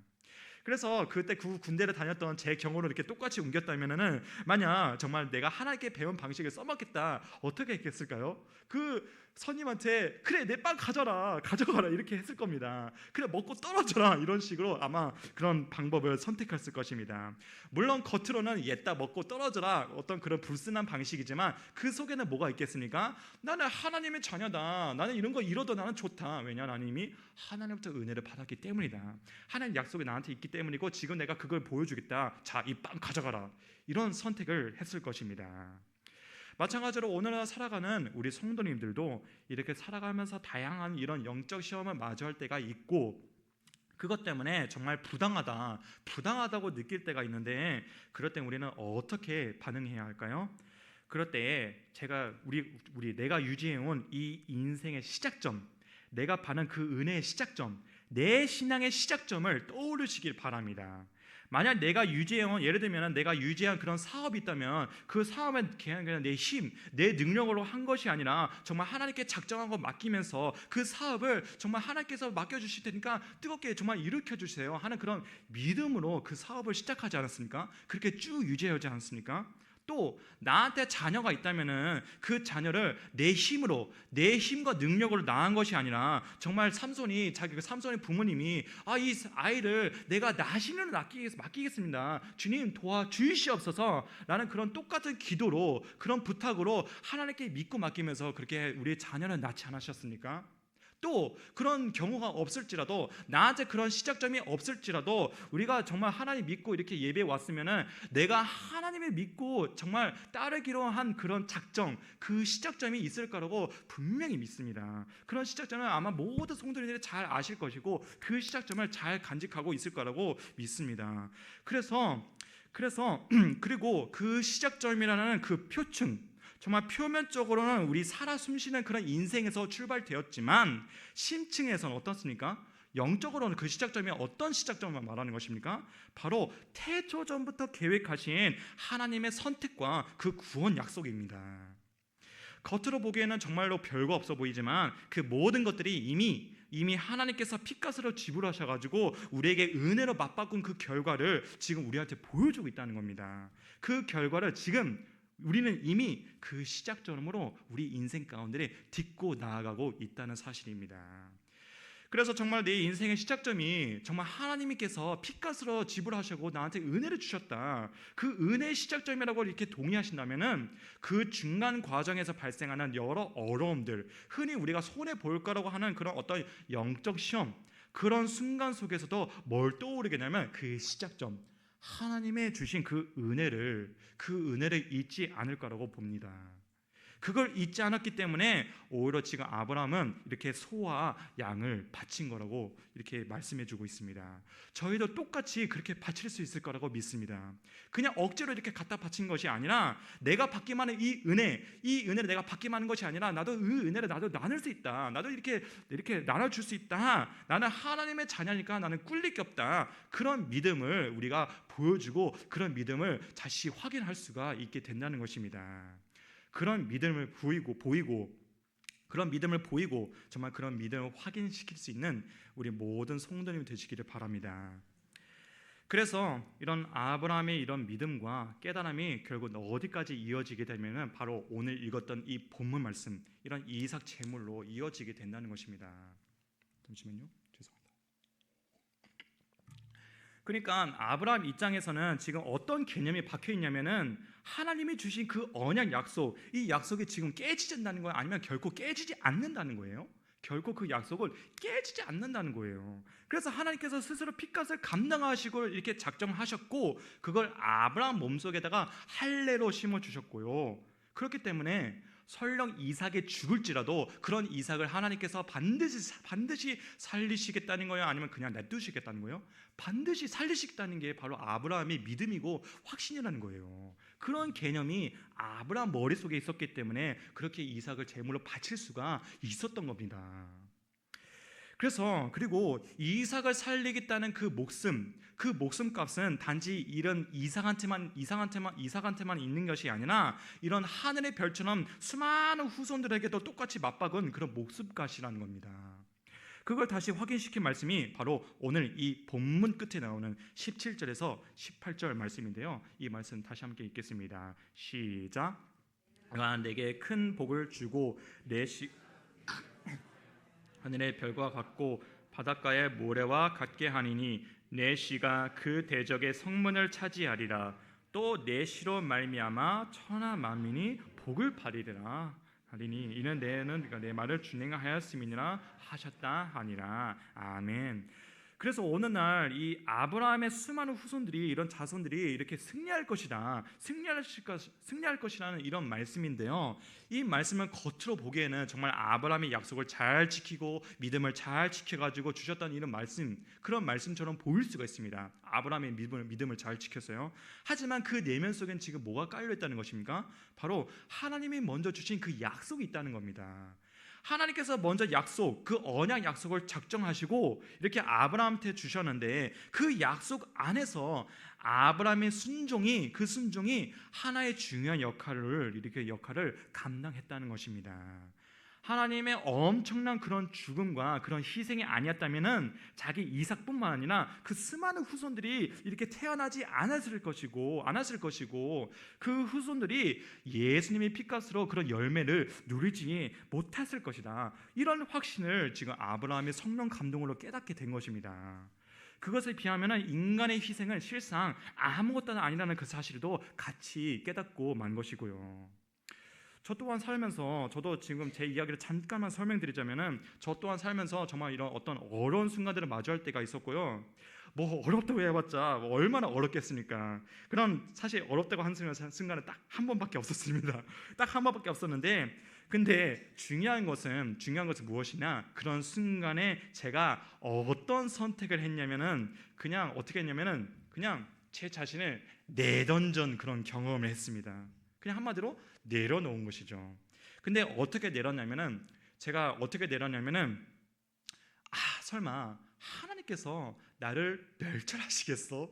그래서 그때 그 군대를 다녔던 제 경우로 이렇게 똑같이 옮겼다면은, 만약 정말 내가 하나님께 배운 방식을 써먹겠다, 어떻게 했겠을까요? 그 선임한테 그래 내 빵 가져가라 이렇게 했을 겁니다. 그래 먹고 떨어져라 이런 식으로 아마 그런 방법을 선택했을 것입니다. 물론 겉으로는 옛다 먹고 떨어져라, 어떤 그런 불순한 방식이지만 그 속에는 뭐가 있겠습니까? 나는 하나님의 자녀다, 나는 이런 거 이뤄도 나는 좋다. 왜냐? 나는 이미 하나님부터 은혜를 받았기 때문이다. 하나님 약속이 나한테 있기 때문이고 지금 내가 그걸 보여주겠다. 자, 이 빵 가져가라. 이런 선택을 했을 것입니다. 마찬가지로 오늘 살아가는 우리 성도님들도 이렇게 살아가면서 다양한 이런 영적 시험을 마주할 때가 있고, 그것 때문에 정말 부당하다고 느낄 때가 있는데, 그럴 때 우리는 어떻게 반응해야 할까요? 그럴 때에 내가 유지해온 이 인생의 시작점, 내가 받은 그 은혜의 시작점, 내 신앙의 시작점을 떠오르시길 바랍니다. 만약 내가 유지해온, 예를 들면 내가 유지한 그런 사업이 있다면 그 사업은 그냥 내 힘, 내 능력으로 한 것이 아니라 정말 하나님께 작정한 거 맡기면서 그 사업을 정말 하나님께서 맡겨주실 테니까 뜨겁게 정말 일으켜 주세요 하는 그런 믿음으로 그 사업을 시작하지 않았습니까? 그렇게 쭉 유지하지 않았습니까? 또 나한테 자녀가 있다면은 그 자녀를 내 힘과 능력으로 낳은 것이 아니라, 정말 삼손이 부모님이 이 아이를 내가 나시면으로 맡기겠습니다, 주님 도와주시옵소서 라는 그런 똑같은 기도로, 그런 부탁으로 하나님께 믿고 맡기면서 그렇게 우리 자녀를 낳지 않으셨습니까? 또 그런 경우가 없을지라도, 나한테 그런 시작점이 없을지라도, 우리가 정말 하나님 믿고 이렇게 예배에 왔으면은 내가 하나님을 믿고 정말 따르기로 한 그런 작정, 그 시작점이 있을 거라고 분명히 믿습니다. 그런 시작점은 아마 모든 성도님들이 잘 아실 것이고 그 시작점을 잘 간직하고 있을 거라고 믿습니다. 그리고 그 시작점이라는 그 표층, 정말 표면적으로는 우리 살아 숨쉬는 그런 인생에서 출발되었지만 심층에서는 어떻습니까? 영적으로는 그 시작점이 어떤 시작점을 말하는 것입니까? 바로 태초전부터 계획하신 하나님의 선택과 그 구원 약속입니다. 겉으로 보기에는 정말로 별거 없어 보이지만 그 모든 것들이 이미 하나님께서 피값으로 지불하셔가지고 우리에게 은혜로 맞바꾼 그 결과를 지금 우리한테 보여주고 있다는 겁니다. 그 결과를 지금 우리는 이미 그 시작점으로 우리 인생 가운데 딛고 나아가고 있다는 사실입니다. 그래서 정말 내 인생의 시작점이 정말 하나님께서 피값으로 지불하시고 나한테 은혜를 주셨다, 그 은혜의 시작점이라고 이렇게 동의하신다면은 그 중간 과정에서 발생하는 여러 어려움들, 흔히 우리가 손해 볼 거라고 하는 그런 어떤 영적 시험, 그런 순간 속에서도 뭘 떠오르게 되냐면 그 시작점, 하나님의 주신 그 은혜를 잊지 않을 거라고 봅니다. 그걸 잊지 않았기 때문에 오히려 지금 아브라함은 이렇게 소와 양을 바친 거라고 이렇게 말씀해 주고 있습니다. 저희도 똑같이 그렇게 바칠 수 있을 거라고 믿습니다. 그냥 억지로 이렇게 갖다 바친 것이 아니라, 내가 받기만 하는 이 은혜를 내가 받기만 하는 것이 아니라 나도 그 은혜를 나도 나눌 수 있다, 나도 이렇게 나눠줄 수 있다, 나는 하나님의 자녀니까 나는 꿀릴 게 없다, 그런 믿음을 우리가 보여주고 그런 믿음을 다시 확인할 수가 있게 된다는 것입니다. 그런 믿음을 보이고 그런 믿음을 보이고 정말 그런 믿음을 확인시킬 수 있는 우리 모든 성도님이 되시기를 바랍니다. 그래서 이런 아브라함의 이런 믿음과 깨달음이 결국 어디까지 이어지게 되면은 바로 오늘 읽었던 이 본문 말씀, 이런 이삭 제물로 이어지게 된다는 것입니다. 잠시만요. 죄송합니다. 그러니까 아브라함 입장에서는 지금 어떤 개념이 박혀 있냐면은 하나님이 주신 그 언약 약속, 이 약속이 지금 깨지진다는 거예요? 아니면 결코 깨지지 않는다는 거예요? 결코 그 약속을 깨지지 않는다는 거예요. 그래서 하나님께서 스스로 피값을 감당하시고 이렇게 작정하셨고, 그걸 아브라함 몸속에다가 할례로 심어주셨고요. 그렇기 때문에 설령 이삭이 죽을지라도 그런 이삭을 하나님께서 반드시 살리시겠다는 거예요? 아니면 그냥 냅두시겠다는 거예요? 반드시 살리시겠다는 게 바로 아브라함의 믿음이고 확신이라는 거예요. 그런 개념이 아브라함 머릿속에 있었기 때문에 그렇게 이삭을 제물로 바칠 수가 있었던 겁니다. 그리고 이삭을 살리겠다는 그 목숨값은 단지 이런 이삭한테만 있는 것이 아니라 이런 하늘의 별처럼 수많은 후손들에게도 똑같이 맞박은 그런 목숨값이라는 겁니다. 그걸 다시 확인시킨 말씀이 바로 오늘 이 본문 끝에 나오는 17절에서 18절 말씀인데요. 이 말씀 다시 함께 읽겠습니다. 시작. 내가 내게 큰 복을 주고 하늘의 별과 같고 바닷가의 모래와 같게 하니니 내 씨가 그 대적의 성문을 차지하리라. 또 내 씨로 말미암아 천하 만민이 복을 받으리라 하리니 이는 내 말을 준행하였음이니라 하셨다 하니라. 아멘. 그래서 어느 날 이 아브라함의 수많은 후손들이, 이런 자손들이 이렇게 승리할 것이라는 이런 말씀인데요. 이 말씀은 겉으로 보기에는 정말 아브라함의 약속을 잘 지키고 믿음을 잘 지켜가지고 주셨다는 이런 그런 말씀처럼 보일 수가 있습니다. 아브라함의 믿음을 잘 지켰어요. 하지만 그 내면 속엔 지금 뭐가 깔려 있다는 것입니까? 바로 하나님이 먼저 주신 그 약속이 있다는 겁니다. 하나님께서 먼저 그 언약 약속을 작정하시고 이렇게 아브라함한테 주셨는데, 그 약속 안에서 아브라함의 순종이 하나의 중요한 역할을 감당했다는 것입니다. 하나님의 엄청난 그런 죽음과 그런 희생이 아니었다면은 자기 이삭뿐만 아니라 그 수많은 후손들이 이렇게 태어나지 않았을 것이고 그 후손들이 예수님의 피값으로 그런 열매를 누리지 못했을 것이다. 이런 확신을 지금 아브라함의 성령 감동으로 깨닫게 된 것입니다. 그것에 비하면 인간의 희생은 실상 아무것도 아니라는 그 사실도 같이 깨닫고 만 것이고요. 저 또한 살면서, 저도 지금 제 이야기를 잠깐만 설명드리자면은, 저 또한 살면서 정말 이런 어떤 어려운 순간들을 마주할 때가 있었고요. 뭐 어렵다고 해봤자 얼마나 어렵겠습니까? 그런 사실 어렵다고 한 순간은 딱 한 번밖에 없었습니다. 딱 한 번밖에 없었는데, 근데 중요한 것은 무엇이냐? 그런 순간에 제가 어떤 선택을 했냐면은 그냥 제 자신을 내던전 그런 경험을 했습니다. 그냥 한마디로 내려놓은 것이죠. 근데 제가 어떻게 내렸냐면은 설마 하나님께서 나를 멸절하시겠어?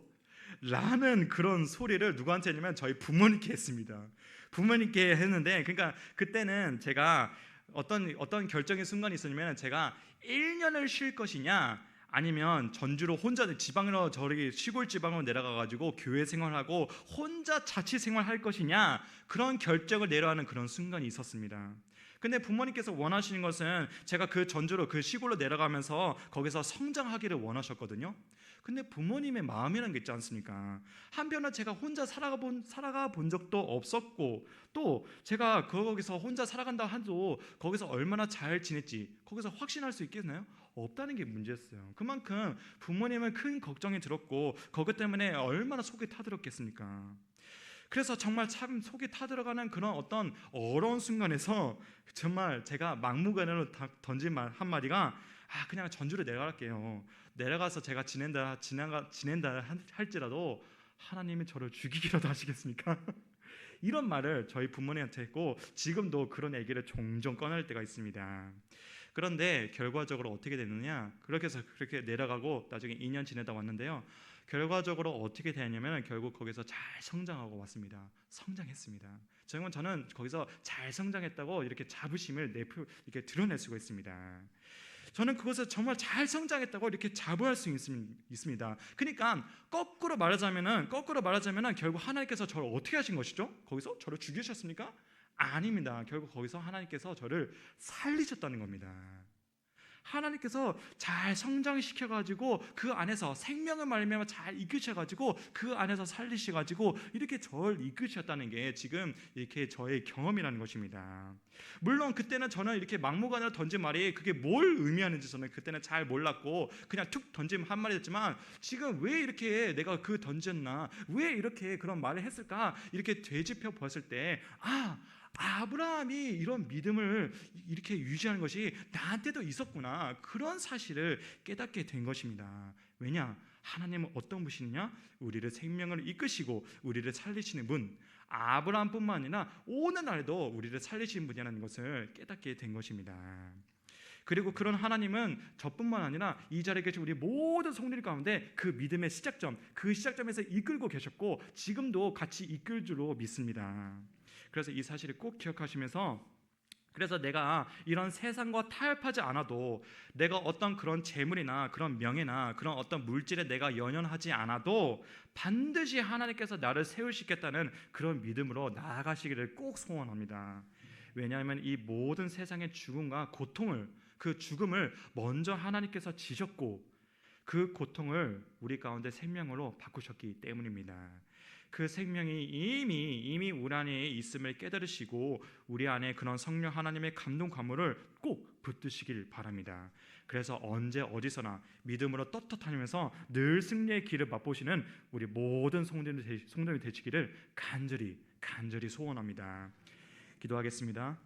라는 그런 소리를 누구한테 했냐면 저희 부모님께 했습니다. 부모님께 했는데, 그러니까 그때는 제가 어떤 결정의 순간이 있었냐면, 제가 1년을 쉴 것이냐 아니면 전주로 혼자 지방으로 저기 시골 지방으로 내려가 가지고 교회 생활하고 혼자 자취 생활할 것이냐, 그런 결정을 내려야 하는 그런 순간이 있었습니다. 근데 부모님께서 원하시는 것은 제가 그 전주로 그 시골로 내려가면서 거기서 성장하기를 원하셨거든요. 근데 부모님의 마음이라는 게 있지 않습니까? 한편은 제가 혼자 살아가 본 적도 없었고, 또 제가 거기서 혼자 살아간다 한도 거기서 얼마나 잘 지냈지 거기서 확신할 수 있겠나요? 없다는 게 문제였어요. 그만큼 부모님은 큰 걱정이 들었고 그것 때문에 얼마나 속이 타들었겠습니까? 그래서 정말 참 속이 타들어가는 그런 어떤 어려운 순간에서 정말 제가 막무가내로 던진 말 한마디가 그냥 전주로 내려갈게요. 내려가서 제가 지낸다 할지라도 하나님이 저를 죽이기라도 하시겠습니까? 이런 말을 저희 부모님한테 했고 지금도 그런 얘기를 종종 꺼낼 때가 있습니다. 그런데 결과적으로 어떻게 됐느냐, 그렇게 해서 그렇게 내려가고 나중에 2년 지내다 왔는데요, 결과적으로 어떻게 되냐면 결국 거기서 잘 성장하고 왔습니다. 성장했습니다. 정말 저는 거기서 잘 성장했다고 이렇게 자부심을 이렇게 드러낼 수가 있습니다. 저는 그것을 정말 잘 성장했다고 이렇게 자부할 수 있습니다. 그러니까 거꾸로 말하자면은 결국 하나님께서 저를 어떻게 하신 것이죠? 거기서 저를 죽이셨습니까? 아닙니다. 결국 거기서 하나님께서 저를 살리셨다는 겁니다. 하나님께서 잘 성장시켜가지고 그 안에서 생명을 말미암아 잘 이끄셔가지고 그 안에서 살리셔가지고 이렇게 저를 이끄셨다는 게 지금 이렇게 저의 경험이라는 것입니다. 물론 그때는 저는 이렇게 막무가내로 던진 말이 그게 뭘 의미하는지 저는 그때는 잘 몰랐고 그냥 툭 던진 한 말이었지만 지금 왜 이렇게 내가 그 던졌나, 왜 이렇게 그런 말을 했을까, 이렇게 되짚어 봤을 때 아브라함이 이런 믿음을 이렇게 유지하는 것이 나한테도 있었구나, 그런 사실을 깨닫게 된 것입니다. 왜냐? 하나님은 어떤 분이시냐? 우리를 생명을 이끄시고 우리를 살리시는 분, 아브라함뿐만 아니라 오늘날도 우리를 살리시는 분이라는 것을 깨닫게 된 것입니다. 그리고 그런 하나님은 저뿐만 아니라 이 자리에 계신 우리 모든 성도들 가운데 그 믿음의 그 시작점에서 이끌고 계셨고 지금도 같이 이끌 줄로 믿습니다. 그래서 이 사실을 꼭 기억하시면서, 그래서 내가 이런 세상과 타협하지 않아도, 내가 어떤 그런 재물이나 그런 명예나 그런 어떤 물질에 내가 연연하지 않아도 반드시 하나님께서 나를 세우시겠다는 그런 믿음으로 나아가시기를 꼭 소원합니다. 왜냐하면 이 모든 세상의 죽음과 그 죽음을 먼저 하나님께서 지셨고 그 고통을 우리 가운데 생명으로 바꾸셨기 때문입니다. 그 생명이 이미 우리 안에 있음을 깨달으시고 우리 안에 그런 성령 하나님의 감동 감물을 꼭 붙드시길 바랍니다. 그래서 언제 어디서나 믿음으로 떳떳하면서 늘 승리의 길을 맛보시는 우리 모든 성도님이 되시기를 간절히 소원합니다. 기도하겠습니다.